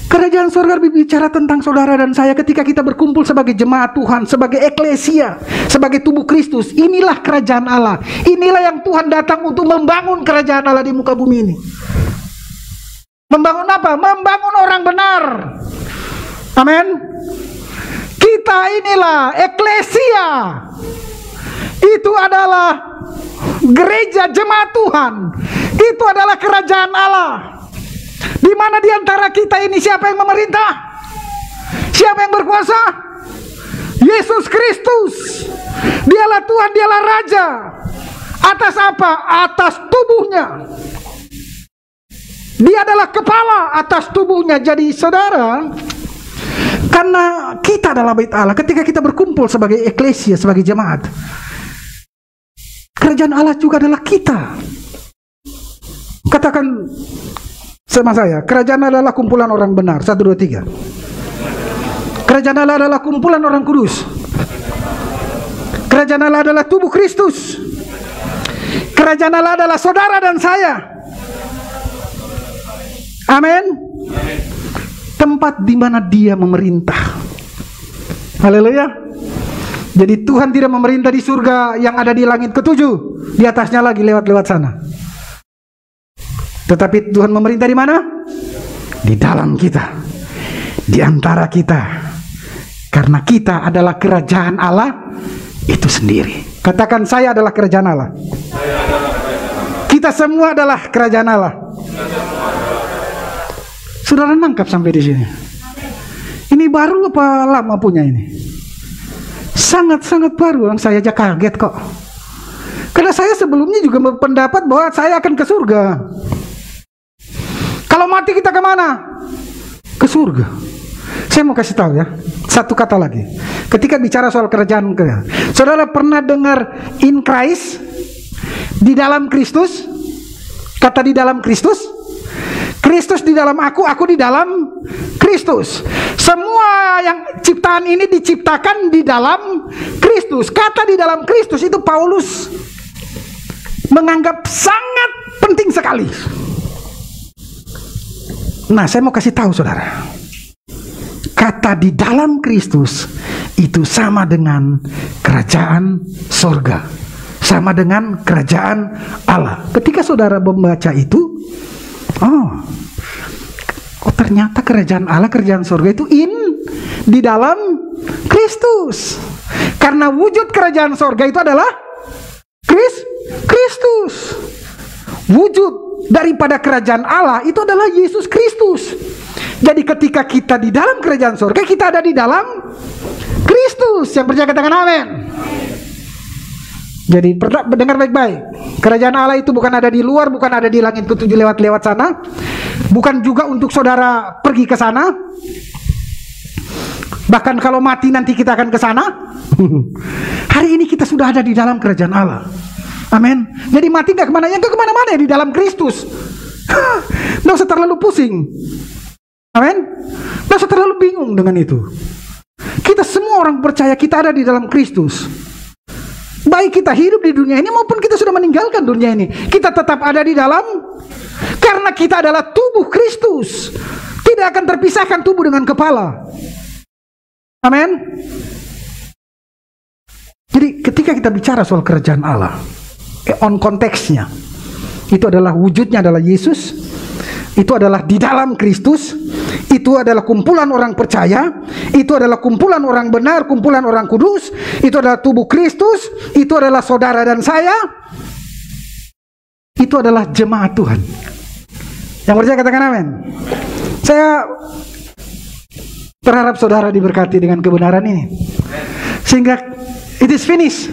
kerajaan surga berbicara tentang saudara dan saya ketika kita berkumpul sebagai jemaat Tuhan, sebagai eklesia, sebagai tubuh Kristus. Inilah kerajaan Allah. Inilah yang Tuhan datang untuk membangun kerajaan Allah di muka bumi ini. Membangun apa? Membangun orang benar. Amin. Kita inilah eklesia. Itu adalah gereja jemaat Tuhan. Itu adalah kerajaan Allah. Di mana di antara kita ini siapa yang memerintah? Siapa yang berkuasa? Yesus Kristus. Dialah Tuhan, dialah Raja. Atas apa? Atas tubuhnya. Dia adalah kepala atas tubuhnya. Jadi saudara, karena kita adalah bait Allah, ketika kita berkumpul sebagai eklesia, sebagai jemaat, kerajaan Allah juga adalah kita. Katakan sama saya, kerajaan Allah adalah kumpulan orang benar. 1, 2, 3. Kerajaan Allah adalah kumpulan orang kudus. Kerajaan Allah adalah tubuh Kristus. Kerajaan Allah adalah saudara dan saya. Amin. Tempat di mana Dia memerintah. Haleluya. Jadi Tuhan tidak memerintah di surga yang ada di langit ketujuh, di atasnya lagi lewat sana. Tetapi Tuhan memerintah di mana? Di dalam kita, di antara kita. Karena kita adalah kerajaan Allah itu sendiri. Katakan, saya adalah kerajaan Allah. Kita semua adalah kerajaan Allah. Saudara nangkap sampai di sini? Ini baru apa lama punya ini? Sangat-sangat baru. Saya aja kaget kok. Karena saya sebelumnya juga berpendapat bahwa saya akan ke surga. Kalau mati kita kemana? Ke surga. Saya mau kasih tahu ya, satu kata lagi. Ketika bicara soal kerajaan, saudara pernah dengar in Christ? Di dalam Kristus? Kata di dalam Kristus? Kristus di dalam aku di dalam Kristus. Semua yang ciptaan ini diciptakan di dalam Kristus. Kata di dalam Kristus itu Paulus menganggap sangat penting sekali. Nah, saya mau kasih tahu saudara, kata di dalam Kristus itu sama dengan kerajaan sorga, sama dengan kerajaan Allah. Ketika saudara membaca itu, oh ternyata kerajaan Allah, kerajaan surga itu di dalam Kristus. Karena wujud kerajaan surga itu adalah Kristus. Wujud daripada kerajaan Allah itu adalah Yesus Kristus. Jadi ketika kita di dalam kerajaan surga, kita ada di dalam Kristus. Yang percaya katakan amin. Jadi dengar baik-baik. Kerajaan Allah itu bukan ada di luar, bukan ada di langit ketujuh lewat sana. Bukan juga untuk saudara pergi ke sana. Bahkan kalau mati nanti kita akan ke sana. Hari ini kita sudah ada di dalam kerajaan Allah. Amin. Jadi mati nggak kemana, yang kemana-mana ya di dalam Kristus. Nggak usah terlalu pusing. Amin. Nggak usah terlalu bingung dengan itu. Kita semua orang percaya kita ada di dalam Kristus. Baik kita hidup di dunia ini maupun kita sudah meninggalkan dunia ini, kita tetap ada di dalam, karena kita adalah tubuh Kristus. Tidak akan terpisahkan tubuh dengan kepala. Amin. Jadi ketika kita bicara soal kerajaan Allah, on konteksnya, itu adalah wujudnya adalah Yesus, itu adalah di dalam Kristus, itu adalah kumpulan orang percaya, itu adalah kumpulan orang benar, kumpulan orang kudus, itu adalah tubuh Kristus, itu adalah saudara dan saya, itu adalah jemaat Tuhan. Yang percaya katakan amin. Saya berharap saudara diberkati dengan kebenaran ini, sehingga it is finished.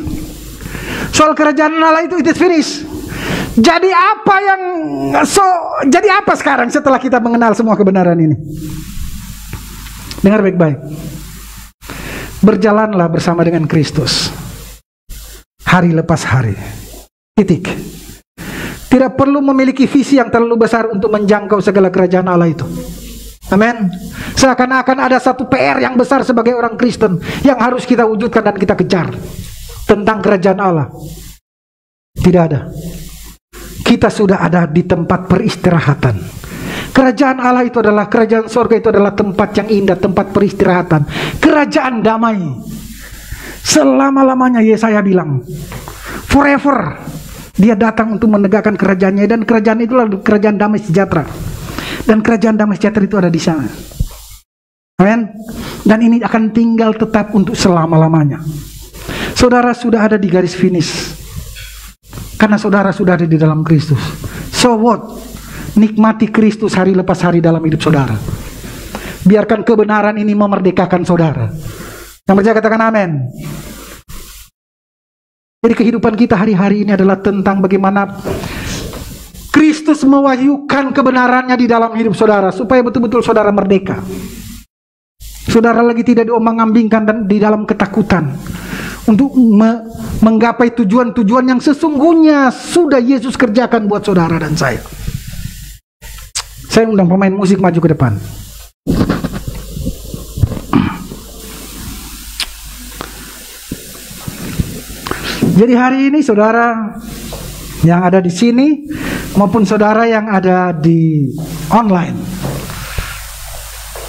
Soal kerajaan Allah itu it is finished. Jadi apa sekarang setelah kita mengenal semua kebenaran ini? Dengar baik-baik. Berjalanlah bersama dengan Kristus hari lepas hari. Titik. Tidak perlu memiliki visi yang terlalu besar untuk menjangkau segala kerajaan Allah itu. Amin. Seakan-akan ada satu PR yang besar sebagai orang Kristen yang harus kita wujudkan dan kita kejar tentang kerajaan Allah. Tidak ada. kita sudah ada di tempat peristirahatan. Kerajaan Allah itu adalah, kerajaan sorga itu adalah tempat yang indah, tempat peristirahatan, kerajaan damai. Selama-lamanya Yesaya bilang, forever dia datang untuk menegakkan kerajaannya, dan kerajaan itulah kerajaan damai sejahtera. Dan kerajaan damai sejahtera itu ada di sana. Amin. Dan ini akan tinggal tetap untuk selama-lamanya. Saudara sudah ada di garis finish, karena saudara sudah ada di dalam Kristus. So what? Nikmati Kristus hari lepas hari dalam hidup saudara. Biarkan kebenaran ini memerdekakan saudara. Yang percaya katakan amin. Jadi kehidupan kita hari-hari ini adalah tentang bagaimana Kristus mewahyukan kebenarannya di dalam hidup saudara, supaya betul-betul saudara merdeka. Saudara lagi tidak diombang-ambingkan dan di dalam ketakutan untuk menggapai tujuan-tujuan yang sesungguhnya sudah Yesus kerjakan buat saudara dan saya. Saya undang pemain musik maju ke depan. Jadi hari ini saudara yang ada di sini maupun saudara yang ada di online,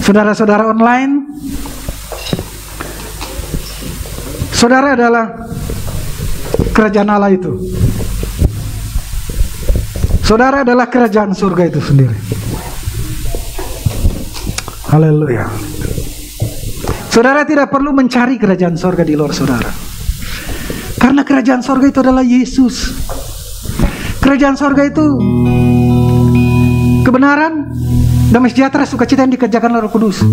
saudara-saudara online, saudara adalah kerajaan Allah itu. Saudara adalah kerajaan surga itu sendiri. Haleluya. Saudara tidak perlu mencari kerajaan surga di luar saudara, karena kerajaan surga itu adalah Yesus. Kerajaan surga itu kebenaran, damai sejahtera, sukacita yang dikerjakan oleh Roh Kudus.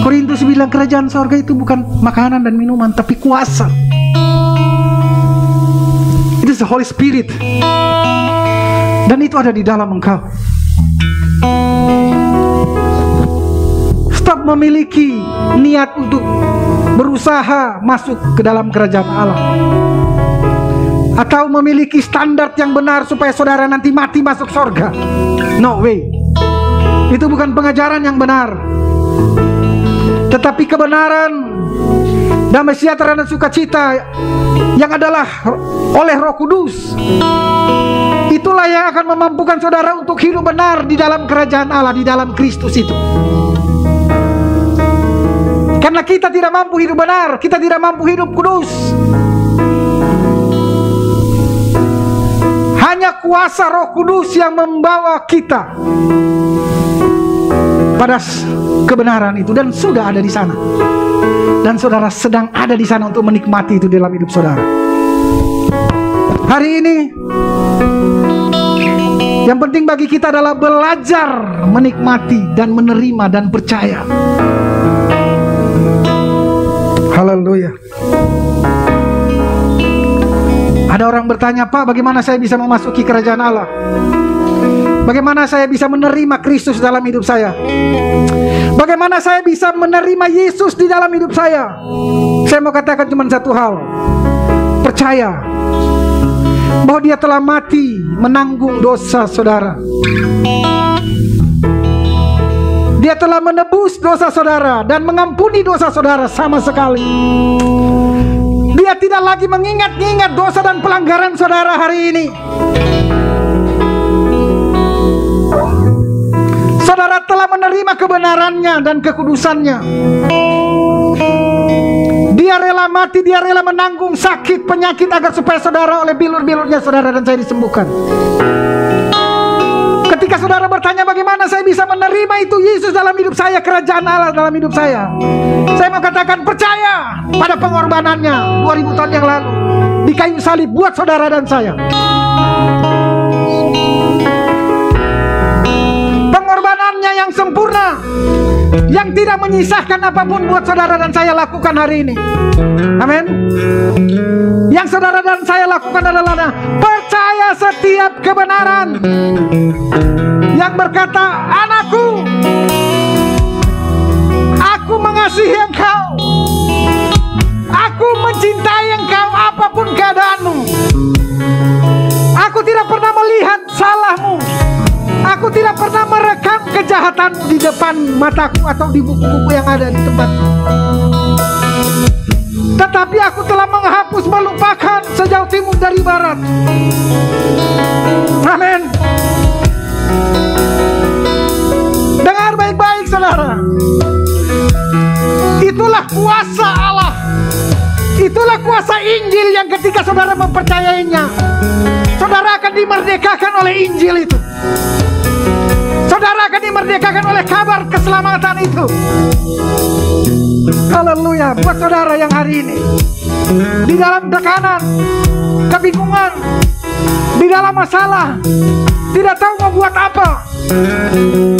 Korintus bilang kerajaan surga itu bukan makanan dan minuman, tapi kuasa. It is the Holy Spirit. Dan itu ada di dalam engkau. Stop memiliki niat untuk berusaha masuk ke dalam kerajaan Allah, atau memiliki standar yang benar supaya saudara nanti mati masuk surga. No way. Itu bukan pengajaran yang benar. Tetapi kebenaran, damai sejahtera dan sukacita yang adalah oleh Roh Kudus, itulah yang akan memampukan saudara untuk hidup benar di dalam kerajaan Allah, di dalam Kristus itu. Karena kita tidak mampu hidup benar, kita tidak mampu hidup kudus. Hanya kuasa Roh Kudus yang membawa kita pada kebenaran itu, dan sudah ada di sana. Dan saudara sedang ada di sana untuk menikmati itu dalam hidup saudara. Hari ini yang penting bagi kita adalah belajar menikmati dan menerima dan percaya. Haleluya. Ada orang bertanya, Pak, bagaimana saya bisa memasuki kerajaan Allah? Bagaimana saya bisa menerima Kristus dalam hidup saya? Bagaimana saya bisa menerima Yesus di dalam hidup saya? Saya mau katakan cuma satu hal. Percaya bahwa Dia telah mati menanggung dosa saudara. Dia telah menebus dosa saudara dan mengampuni dosa saudara sama sekali. Dia tidak lagi mengingat-ingat dosa dan pelanggaran saudara hari ini. Saudara telah menerima kebenarannya dan kekudusannya. Dia rela mati, dia rela menanggung sakit, penyakit, agar supaya saudara oleh bilur-bilurnya saudara dan saya disembuhkan. Ketika saudara bertanya bagaimana saya bisa menerima itu Yesus dalam hidup saya, kerajaan Allah dalam hidup saya mau katakan percaya pada pengorbanannya 2000 tahun yang lalu di kayu salib buat saudara dan saya. Pengorbanannya yang sempurna, yang tidak menyisahkan apapun buat saudara dan saya lakukan hari ini. Amin. Yang saudara dan saya lakukan adalah percaya setiap kebenaran yang berkata, anakku, aku mengasihi engkau, aku mencintai engkau apapun keadaanmu. Aku tidak pernah melihat salahmu, aku tidak pernah merekam kejahatanmu di depan mataku atau di buku-buku yang ada di tempat. Tetapi aku telah menghapus, melupakan sejauh timur dari barat. Amin. Itulah kuasa Allah. Itulah kuasa Injil yang ketika saudara mempercayainya, saudara akan dimerdekakan oleh Injil itu. Saudara akan dimerdekakan oleh kabar keselamatan itu. Haleluya. Buat saudara yang hari ini di dalam tekanan, kebingungan, di dalam masalah, tidak tahu mau buat apa,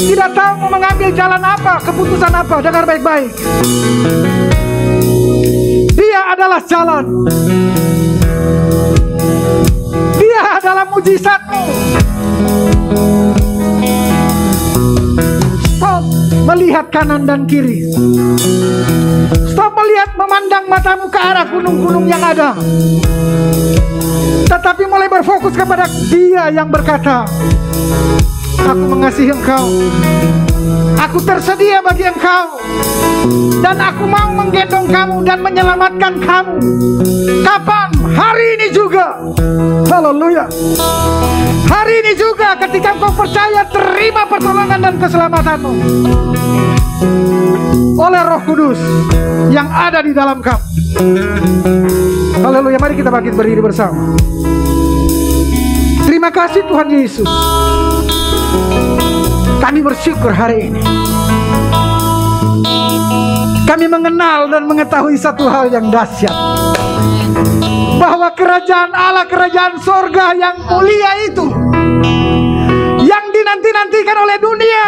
tidak tahu mau mengambil jalan apa, keputusan apa, dengar baik-baik. Dia adalah jalan. Dia adalah mujizatmu. Stop melihat kanan dan kiri. Stop melihat, memandang matamu ke arah gunung-gunung yang ada, tetapi mulai berfokus kepada Dia yang berkata, aku mengasihi engkau, aku tersedia bagi engkau, dan aku mau menggendong kamu dan menyelamatkan kamu. Kapan? Hari ini juga. Haleluya. Hari ini juga ketika engkau percaya, terima pertolongan dan keselamatanmu oleh Roh Kudus yang ada di dalam kamu. Haleluya. Mari kita bangkit berdiri bersama. Terima kasih Tuhan Yesus. Kami bersyukur hari ini. Kami mengenal dan mengetahui satu hal yang dahsyat, bahwa kerajaan Allah, kerajaan sorga yang mulia itu, yang dinanti-nantikan oleh dunia,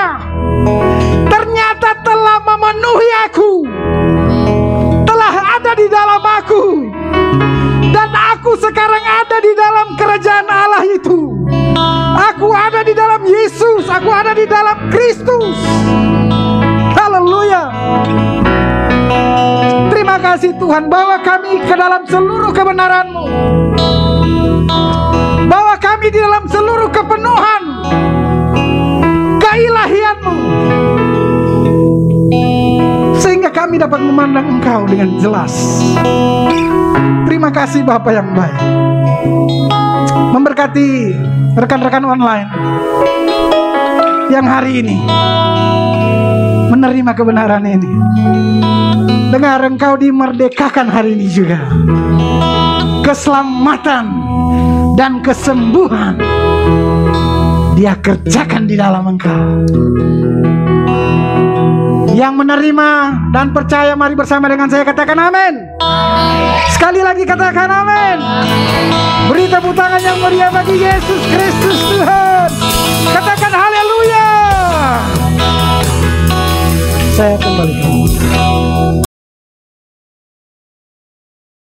ternyata telah memenuhi aku, telah ada di dalam aku, dan aku sekarang ada di dalam kerajaan Allah itu. Aku ada di dalam Yesus, aku ada di dalam Kristus. Haleluya. Terima kasih Tuhan, bawa kami ke dalam seluruh kebenaran-Mu, bawa kami di dalam seluruh kepenuhan keilahian-Mu, sehingga kami dapat memandang Engkau dengan jelas. Terima kasih Bapa yang baik. Memberkati rekan-rekan online yang hari ini menerima kebenaran ini. Dengar, engkau dimerdekakan hari ini juga. Keselamatan dan kesembuhan Dia kerjakan di dalam engkau. Yang menerima dan percaya, mari bersama dengan saya katakan amin. Sekali lagi katakan amin. Beri tepuk tangan yang meriah bagi Yesus Kristus Tuhan. Katakan haleluya. Saya kembali.